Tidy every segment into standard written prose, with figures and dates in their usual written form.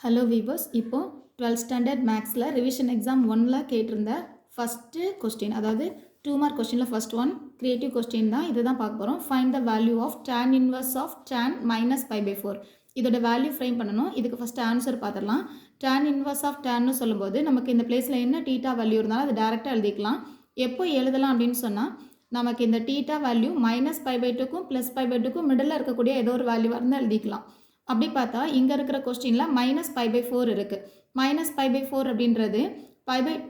Hello viewers, இப்போ 12th standard மேக்ஸில் revision exam 1ல் கேட்டிருந்த ஃபஸ்ட்டு கொஸ்டின், அதாவது 2 மார்க் கொஸ்டினில் ஃபஸ்ட் ஒன் கிரியேட்டிவ் கொஸ்டின் தான். இதை தான் பார்க்க போகிறோம். Find the value of tan inverse of tan minus π/4. இதோட வேல்யூ ஃப்ரேம் பண்ணணும். இதுக்கு ஃபஸ்ட்டு ஆன்சர் பார்த்துடலாம். tan இன்வர்ஸ் ஆஃப் டேன்னு சொல்லும்போது நமக்கு இந்த பிளேஸில் என்ன டீட்டா வேல்யூ இருந்தாலும் அது டேரெக்டாக எழுதிக்கலாம். எப்போ எழுதலாம் அப்படின்னு சொன்னால், நமக்கு இந்த டீட்டா வேல்யூ மைனஸ் π/2க்கும் ப்ளஸ் π/2க்கும் மிடில் இருக்கக்கூடிய ஏதோ ஒரு வேல்யூவாக இருந்தால் எழுதிக்கலாம். அப்படி பார்த்தா இங்கே இருக்கிற கொஸ்டினில் மைனஸ் π/4 இருக்குது. மைனஸ் π/4 அப்படின்றது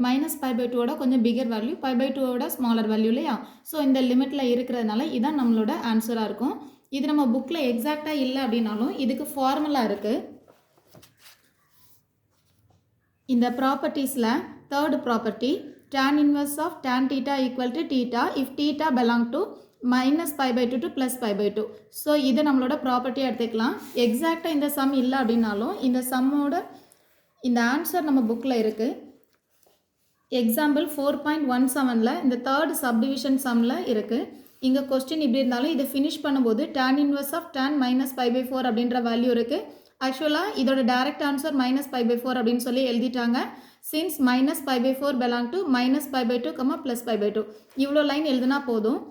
மைனஸ் π/2ஓட கொஞ்சம் பிகர் வேல்யூ, π/2ஓட ஸ்மாலர் வேல்யூ இல்லையா? ஸோ இந்த லிமிட்டில் இருக்கிறதுனால இதான் நம்மளோட ஆன்சராக இருக்கும். இது நம்ம புக்கில் எக்ஸாக்டாக இல்லை அப்படின்னாலும் இதுக்கு ஃபார்முலா இருக்குது. இந்த ப்ராப்பர்ட்டிஸில் third property tan inverse of tan theta equal to theta if theta belong to minus π/2 to plus π/2. So இது நம்மளோட ப்ராப்பர்ட்டியாக எடுத்துக்கலாம். எக்ஸாக்டாக இந்த சம் இல்லை அப்படின்னாலும் இந்த சம்மோட இந்த ஆன்சர் நம்ம புக்கில் இருக்குது. எக்ஸாம்பிள் 4.17ல் இந்த தேர்ட் சப்டிவிஷன் சம்மில் இருக்குது. இங்கே கொஸ்டின் இப்படி இருந்தாலும் இதை ஃபினிஷ் பண்ணும்போது tan inverse of tan minus π/4 அப்படின்ற வேல்யூ இருக்குது. ஆக்சுவலாக இதோட டைரக்ட் ஆன்சர் மைனஸ் π/4 அப்படின்னு சொல்லி எழுதிட்டாங்க. Since minus π/4 belong to minus π/2, plus π/2, இவ்வளோ லைன் எழுதுனா போதும்.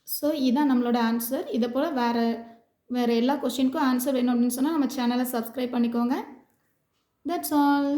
ஸோ இதான் நம்மளோட ஆன்சர். இதை போல் வேறு எல்லா கொஸ்டினுக்கும் ஆன்சர் வேணும் அப்படின்னு சொன்னால் நம்ம சேனலை சப்ஸ்கிரைப் பண்ணிக்கோங்க. That's all.